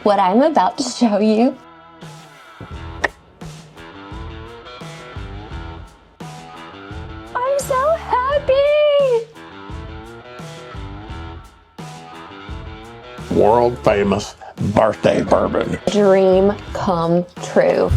What I'm about to show you I'm so happy! World famous birthday bourbon. Dream come true.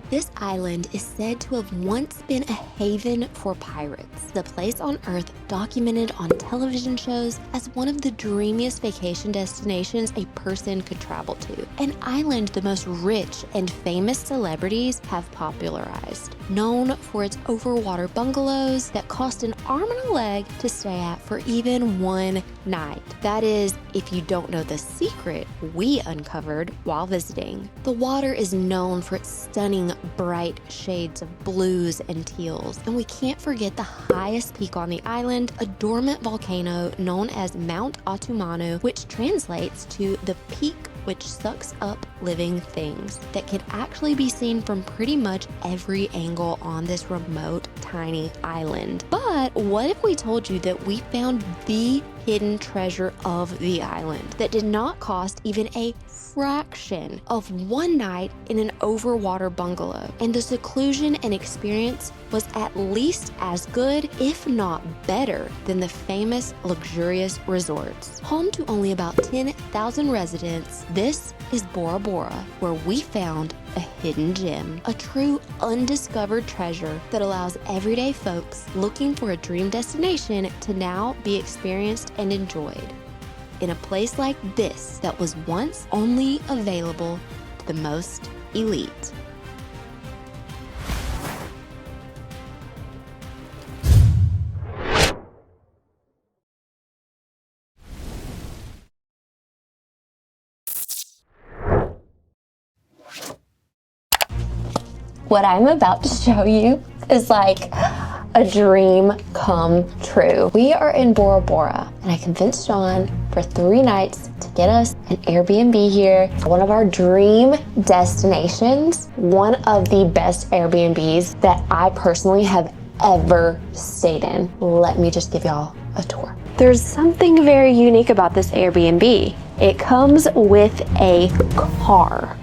This island is said to have once been a haven for pirates, the place on Earth documented on television shows as one of the dreamiest vacation destinations a person could travel to. An island the most rich and famous celebrities have popularized, known for its overwater bungalows that cost an arm and a leg to stay at for even one night. That is, if you don't know the secret we uncovered while visiting. The water is known for its stunning bright shades of blues and teals. And we can't forget the highest peak on the island, a dormant volcano known as Mount Atumanu, which translates to the peak which sucks up living things, that can actually be seen from pretty much every angle on this remote, tiny island. But what if we told you that we found the hidden treasure of the island that did not cost even a fraction of one night in an overwater bungalow, and the seclusion and experience was at least as good, if not better, than the famous luxurious resorts. Home to only about 10,000 residents, this is Bora Bora, where we found a hidden gem, a true undiscovered treasure that allows everyday folks looking for a dream destination to now be experienced and enjoyed in a place like this that was once only available to the most elite. What I'm about to show you is like a dream come true. We are in Bora Bora, and I convinced Shawn for 3 nights to get us an Airbnb here. One of our dream destinations, one of the best Airbnbs that I personally have ever stayed in. Let me just give y'all a tour. There's something very unique about this Airbnb. It comes with a car.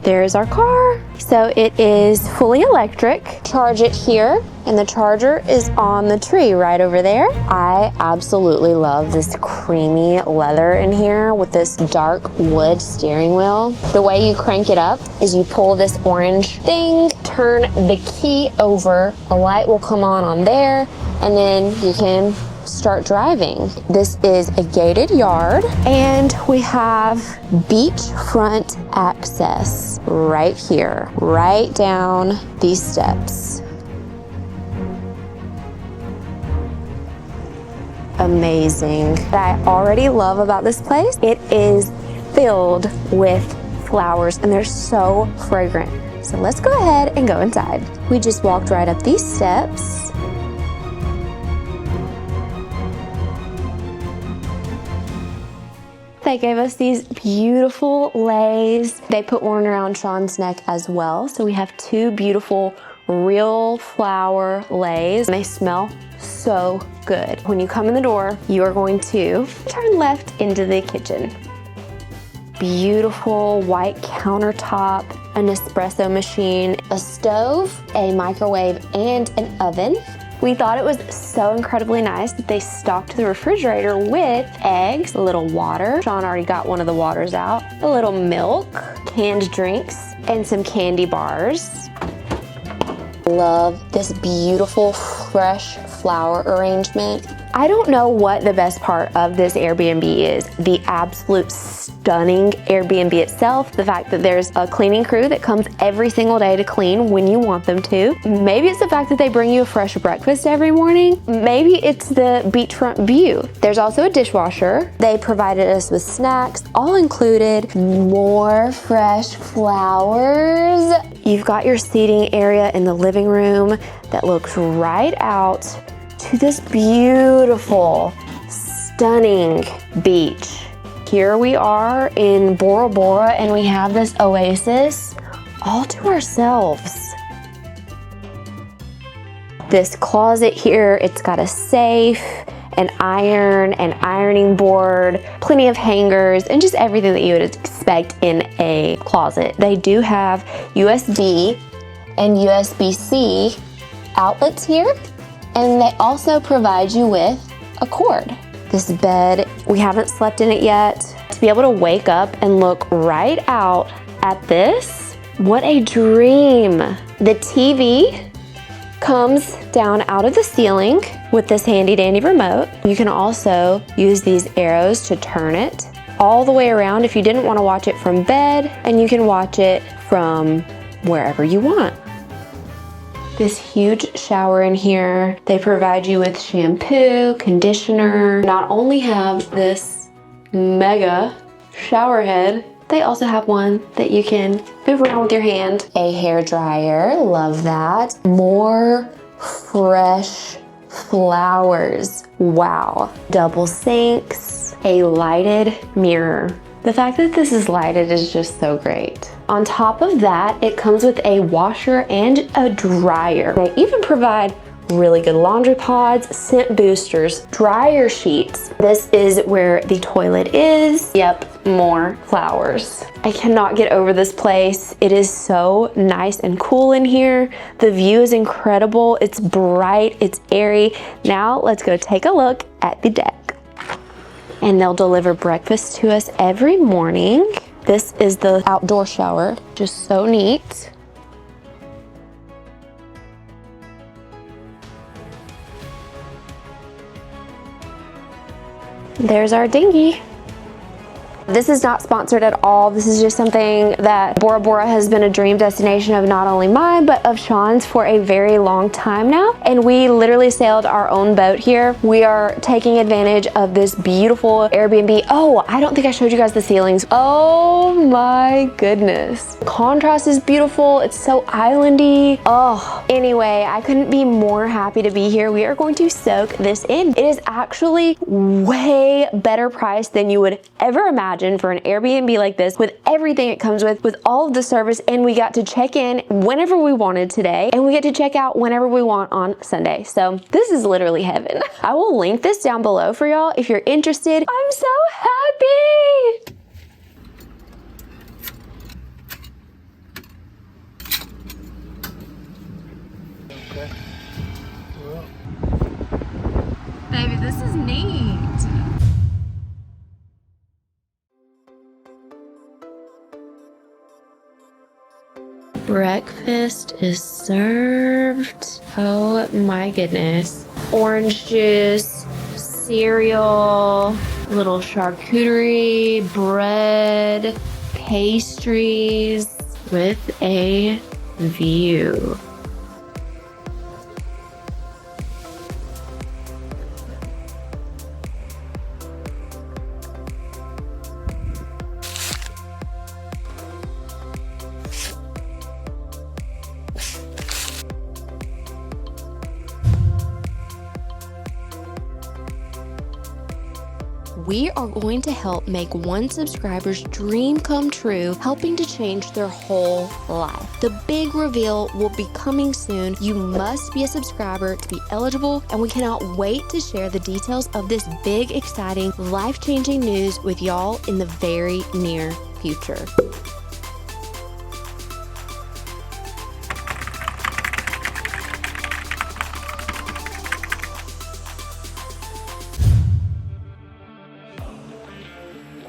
There's our car. So it is fully electric. Charge it here, and the charger is on the tree right over there. I absolutely love this creamy leather in here with this dark wood steering wheel. The way you crank it up is you pull this orange thing, turn the key over, a light will come on there, and then you can start driving. This is a gated yard, and we have beachfront access right here, right down these steps. Amazing. What I already love about this place, it is filled with flowers, and they're so fragrant. So let's go ahead and go inside. We just walked right up these steps. They gave us these beautiful leis. They put one around Shawn's neck as well. So we have 2 beautiful real flower leis. They smell so good. When you come in the door, you are going to turn left into the kitchen. Beautiful white countertop, an espresso machine, a stove, a microwave, and an oven. We thought it was so incredibly nice that they stocked the refrigerator with eggs, a little water. Shawn already got one of the waters out, a little milk, canned drinks, and some candy bars. Love this beautiful fresh flower arrangement. I don't know what the best part of this Airbnb is. The absolute stunning Airbnb itself, the fact that there's a cleaning crew that comes every single day to clean when you want them to. Maybe it's the fact that they bring you a fresh breakfast every morning. Maybe it's the beachfront view. There's also a dishwasher. They provided us with snacks, all included. More fresh flowers. You've got your seating area in the living room that looks right out to this beautiful, stunning beach. Here we are in Bora Bora, and we have this oasis all to ourselves. This closet here, it's got a safe an iron, an ironing board, plenty of hangers, and just everything that you would expect in a closet. They do have USB and USB-C outlets here, and they also provide you with a cord. This bed, we haven't slept in it yet. To be able to wake up and look right out at this, what a dream. The TV comes down out of the ceiling with this handy dandy remote. You can also use these arrows to turn it all the way around if you didn't want to watch it from bed, and you can watch it from wherever you want. This huge shower in here. They provide you with shampoo, conditioner. Not only have this mega shower head, they also have one that you can move around with your hand. A hair dryer, love that. More fresh flowers, wow. Double sinks, a lighted mirror. The fact that this is lighted is just so great. On top of that, it comes with a washer and a dryer. They even provide really good laundry pods, scent boosters, dryer sheets. This is where the toilet is. Yep, more flowers. I cannot get over this place. It is so nice and cool in here. The view is incredible. It's bright, it's airy. Now let's go take a look at the deck. And they'll deliver breakfast to us every morning. This is the outdoor shower, just so neat. There's our dinghy. This is not sponsored at all. This is just something that Bora Bora has been a dream destination of not only mine, but of Shawn's for a very long time now. And we literally sailed our own boat here. We are taking advantage of this beautiful Airbnb. Oh, I don't think I showed you guys the ceilings. Oh my goodness. Contrast is beautiful. It's so islandy. Oh, anyway, I couldn't be more happy to be here. We are going to soak this in. It is actually way better priced than you would ever imagine for an Airbnb like this, with everything it comes with all of the service, and we got to check in whenever we wanted today, and we get to check out whenever we want on Sunday. So this is literally heaven. I will link this down below for y'all if you're interested. I'm so happy. Okay. Well. Baby, this is neat. Breakfast is served. Oh my goodness. Orange juice, cereal, little charcuterie, bread, pastries with a view. We are going to help make one subscriber's dream come true, helping to change their whole life. The big reveal will be coming soon. You must be a subscriber to be eligible, and we cannot wait to share the details of this big, exciting, life-changing news with y'all in the very near future.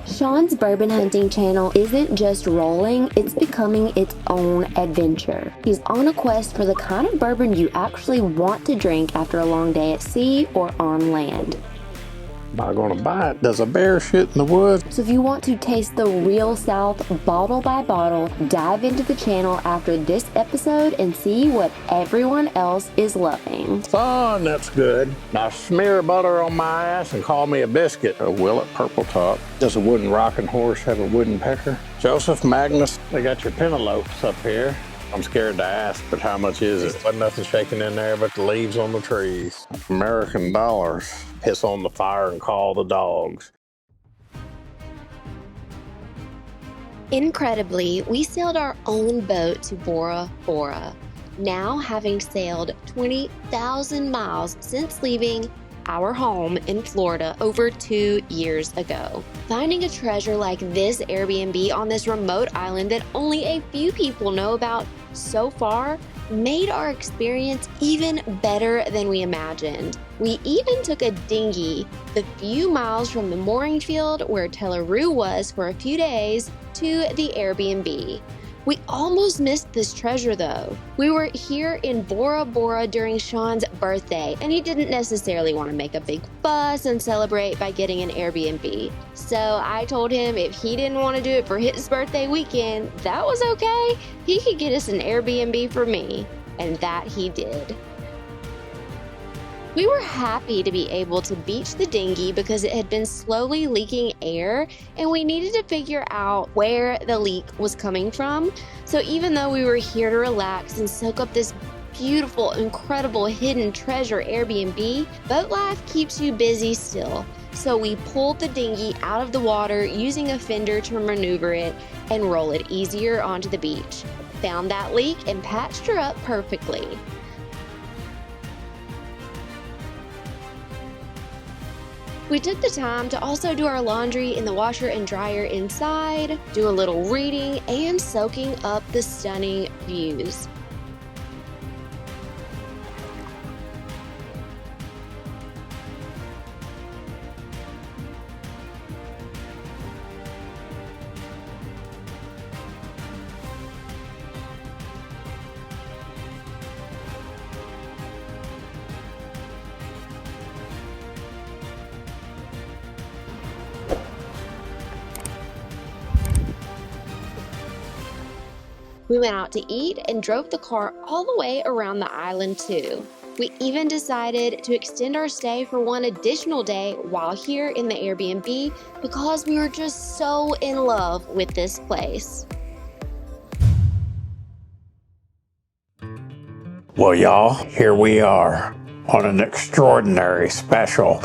Shawn's bourbon hunting channel isn't just rolling, it's becoming its own adventure. He's on a quest for the kind of bourbon you actually want to drink after a long day at sea or on land. Not gonna buy it. Does a bear shit in the woods? So if you want to taste the real South bottle by bottle, dive into the channel after this episode and see what everyone else is loving. Son, that's good. Now smear butter on my ass and call me a biscuit. A Willet Purple Top. Does a wooden rocking horse have a wooden pecker? Joseph Magnus, they got your Penelopes up here. I'm scared to ask, but how much is it? Wasn't nothing shaking in there but the leaves on the trees. American dollars. Piss on the fire and call the dogs. Incredibly, we sailed our own boat to Bora Bora. Now, having sailed 20,000 miles since leaving, our home in Florida over 2 years ago. Finding a treasure like this Airbnb on this remote island that only a few people know about so far made our experience even better than we imagined. We even took a dinghy the few miles from the mooring field where Tela was for a few days to the Airbnb. We almost missed this treasure though. We were here in Bora Bora during Shawn's birthday, and he didn't necessarily want to make a big fuss and celebrate by getting an Airbnb. So I told him if he didn't want to do it for his birthday weekend, that was okay. He could get us an Airbnb for me, and that he did. We were happy to be able to beach the dinghy because it had been slowly leaking air and we needed to figure out where the leak was coming from. So even though we were here to relax and soak up this beautiful, incredible hidden treasure Airbnb, boat life keeps you busy still. So we pulled the dinghy out of the water using a fender to maneuver it and roll it easier onto the beach. Found that leak and patched her up perfectly. We took the time to also do our laundry in the washer and dryer inside, do a little reading, and soaking up the stunning views. We went out to eat and drove the car all the way around the island too. We even decided to extend our stay for one additional day while here in the Airbnb because we were just so in love with this place. Well, y'all, here we are on an extraordinary special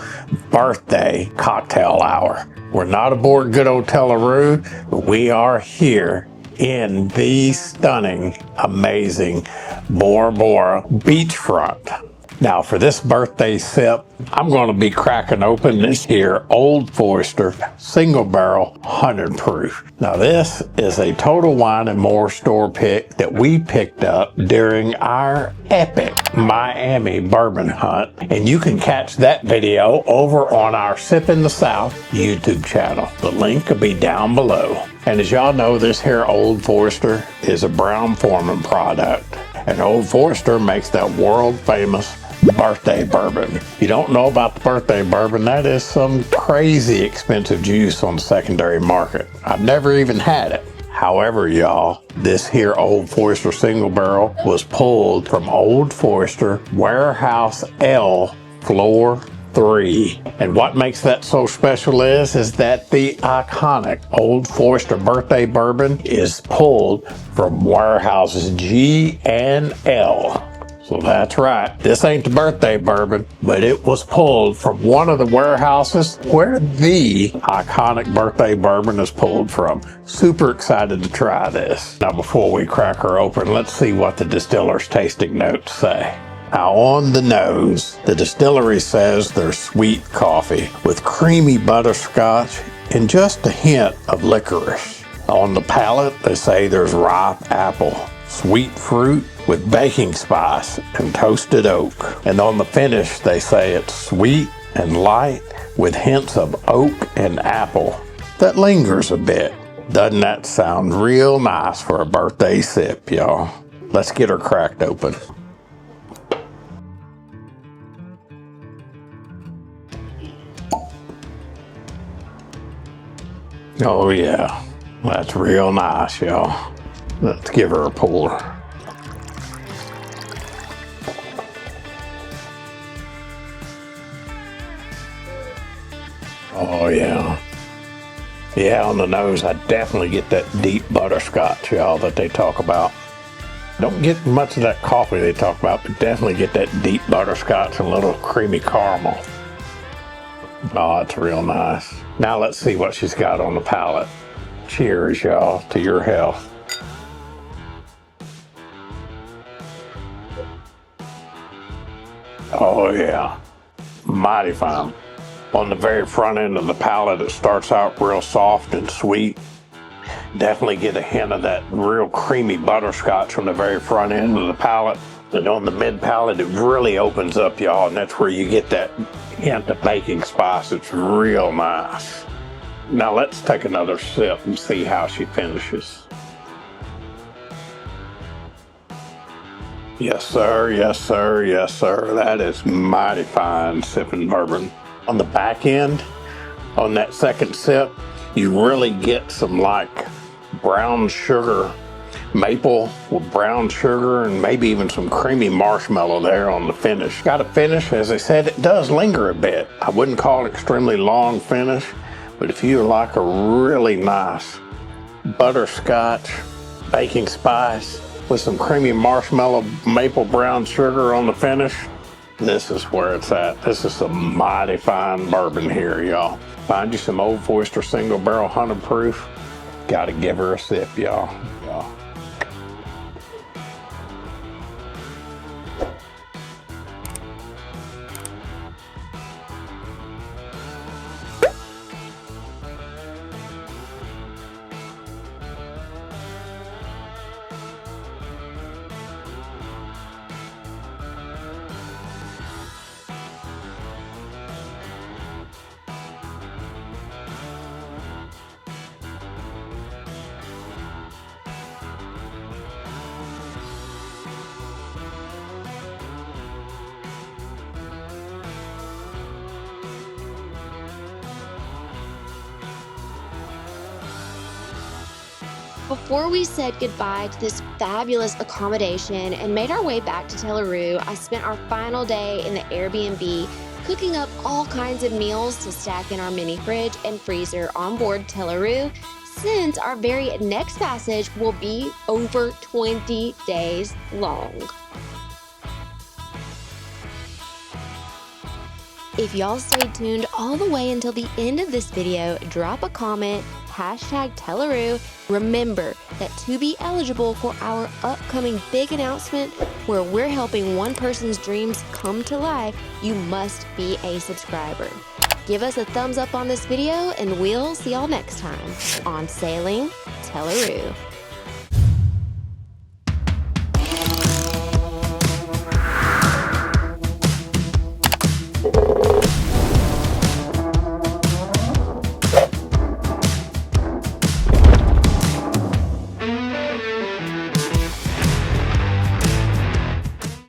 birthday cocktail hour. We're not aboard good old Tela, but we are here in the stunning, amazing Bora Bora beachfront. Now for this birthday sip, I'm going to be cracking open this here Old Forester single barrel 100 proof. Now this is a Total Wine and More store pick that we picked up during our epic Miami bourbon hunt, and you can catch that video over on our Sip in the South YouTube channel. The link will be down below. And as y'all know, this here Old Forester is a Brown-Forman product, and Old Forester makes that world famous birthday bourbon. If you don't know about the birthday bourbon, that is some crazy expensive juice on the secondary market. I've never even had it. However, y'all, this here Old Forester single barrel was pulled from Old Forester Warehouse L, floor 3. And what makes that so special is that the iconic Old Forester birthday bourbon is pulled from warehouses G and L. So that's right, this ain't the birthday bourbon, but it was pulled from one of the warehouses where the iconic birthday bourbon is pulled from. Super excited to try this. Now before we crack her open, let's see what the distiller's tasting notes say. Now on the nose, the distillery says there's sweet coffee with creamy butterscotch and just a hint of licorice. On the palate, they say there's ripe apple, sweet fruit with baking spice and toasted oak. And on the finish, they say it's sweet and light with hints of oak and apple that lingers a bit. Doesn't that sound real nice for a birthday sip, y'all? Let's get her cracked open. Oh yeah, that's real nice, y'all. Let's give her a pour. Oh yeah. Yeah, on the nose, I definitely get that deep butterscotch, y'all, that they talk about. Don't get much of that coffee they talk about, but definitely get that deep butterscotch and a little creamy caramel. Oh, it's real nice. Now let's see what she's got on the palate. Cheers, y'all, to your health. Oh yeah. mighty fine. On the very front end of the palate, it starts out real soft and sweet. Definitely get a hint of that real creamy butterscotch on the very front end of the palate. And on the mid palate, it really opens up, y'all, and that's where you get that hint of baking spice. It's real nice. Now let's take another sip and see how she finishes. Yes, sir, yes, sir, yes, sir. That is mighty fine sipping bourbon. On the back end, on that second sip, you really get some like brown sugar, maple with brown sugar, and maybe even some creamy marshmallow there on the finish. Got a finish, as I said, it does linger a bit. I wouldn't call it extremely long finish, but if you like a really nice butterscotch baking spice with some creamy marshmallow, maple brown sugar on the finish, this is where it's at. This is some mighty fine bourbon here, y'all. Find you some Old Forester single barrel 100 proof. Gotta give her a sip, y'all. Before we said goodbye to this fabulous accommodation and made our way back to Tela, I spent our final day in the Airbnb cooking up all kinds of meals to stack in our mini fridge and freezer on board Tela, since our very next passage will be over 20 days long. If y'all stayed tuned all the way until the end of this video, drop a comment, #Telaroo. Remember that to be eligible for our upcoming big announcement where we're helping one person's dreams come to life, you must be a subscriber. Give us a thumbs up on this video and we'll see y'all next time on Sailing Telaroo.